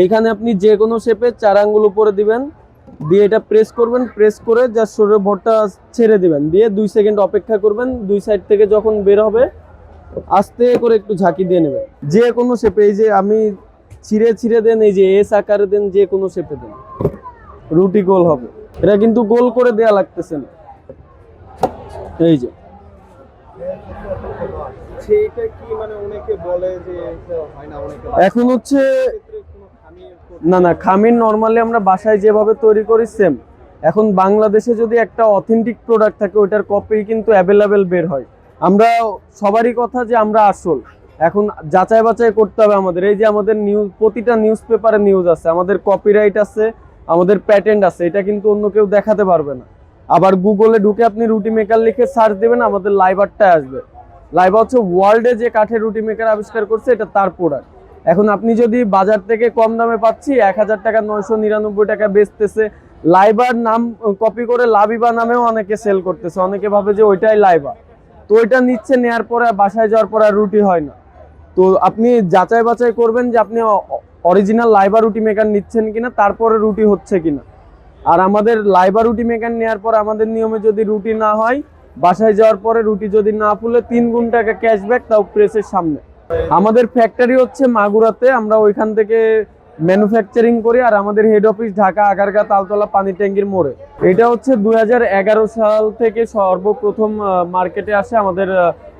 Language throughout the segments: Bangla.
এইখানে আপনি যে কোনো শেপে 4 আঙ্গুল উপরে দিবেন, দিয়ে এটা প্রেস করবেন, প্রেস করে জাস্ট শরীরের ভরটা ছেড়ে দিবেন, দিয়ে 2 সেকেন্ড অপেক্ষা করবেন। 2 সাইড থেকে যখন বের হবে আস্তে করে একটু ঝাঁকি দিয়ে নেবেন। যে কোনো শেপে, এই যে আমি ছিঁড়ে ছিঁড়ে দেন, এই যে এস আকারে দেন, যে কোনো শেপে দেন, রুটি গোল হবে। এটা কিন্তু গোল করে দেয়া লাগতেছে না, এই যে। সেটা কি মানে অনেকে বলে যে এটা হয় না, অনেকে এখন হচ্ছে ক্ষেত্রে কোনো খামির না না, খামির নরমালি আমরা বাসায় যেভাবে তৈরি করি সেম। এখন বাংলাদেশে যদি একটা অথেন্টিক প্রোডাক্ট থাকে, ওইটার কপি কিন্তু অ্যাভেলেবেল বের হয়। আমরা সবারই কথা যে আমরা আসল, এখন যাচাই বাছাই করতে হবে আমাদের। এই যে আমাদের নিউজ, প্রতিটা নিউজ পেপারে নিউজ আছে, আমাদের কপিরাইট আছে, আমাদের প্যাটেন্ট আছে, এটা কিন্তু অন্য কেউ দেখাতে পারবে না। আবার গুগলে ঢুকে আপনি রুটি মেকার লিখে সার্চ দেবেন, আমাদের লাইবারটাই আসবে। লাইবা হচ্ছে ওয়ার্ল্ডে যে কাঠের রুটি মেকার আবিষ্কার করছে, এটা তার প্রোডাক্ট। এখন আপনি যদি বাজার থেকে কম দামে পাচ্ছি 1000 টাকা 999 টাকা বেচতেছে, লাইবার নাম কপি করে লাবিবা নামেও অনেকে সেল করতেছে, অনেকে ভাবে যে ওইটাই লাইবা। তো ওইটা নিচ্ছে, নেয়ার পরে বাসায় যাওয়ার পরে আর রুটি হয় না। তো আপনি যাচাই বাছাই করবেন যে আপনি অরিজিনাল লাইবা রুটি মেকার নিচ্ছেন কিনা, তারপরে রুটি হচ্ছে কিনা। আর আমাদের লাইবা রুটি মেকার নেওয়ার পর আমাদের নিয়মে যদি রুটি না হয়, বাসায় যাওয়ার পরে রুটি যদি না ফুলে 3 গুণ টাকা ক্যাশব্যাক, তাও প্রেসের সামনে। আমাদের ফ্যাক্টরি হচ্ছে মাগুরাতে, আমরা ওইখান থেকে ম্যানুফ্যাকচারিং করি। আর আমাদের হেড অফিস ঢাকা আগারগাঁ তালতলা পানি ট্যাঙ্কির মোড়ে। এটা হচ্ছে 2011 সাল থেকে সর্বপ্রথম মার্কেটে আসে আমাদের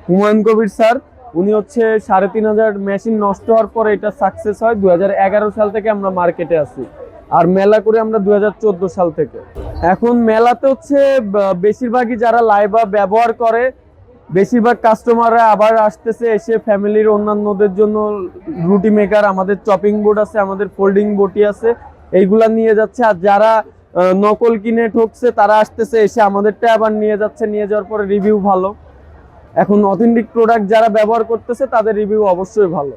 হুমায়ুন কবির স্যার। উনি হচ্ছে 3500 মেশিন নষ্ট হওয়ার পরে এটা সাকসেস হয়। 2011 সাল থেকে আমরা মার্কেটে আসি, আর মেলা করে আমরা 2014 সাল থেকে। এখন মেলাতে হচ্ছে বেশিরভাগই যারা লাইবা ব্যবহার করে, বেশিরভাগ কাস্টমাররা আবার আসতেছে, এসে ফ্যামিলির অন্যান্যদের জন্য রুটি মেকার, আমাদের চপিং বোর্ড আছে, আমাদের ফোল্ডিং বটি আছে, এইগুলা নিয়ে যাচ্ছে। আর যারা নকল কিনে ঠকছে তারা আসতেছে, এসে আমাদেরটা আবার নিয়ে যাচ্ছে, নিয়ে যাওয়ার পরে রিভিউ ভালো। এখন অথেন্টিক প্রোডাক্ট যারা ব্যবহার করতেছে তাদের রিভিউ অবশ্যই ভালো।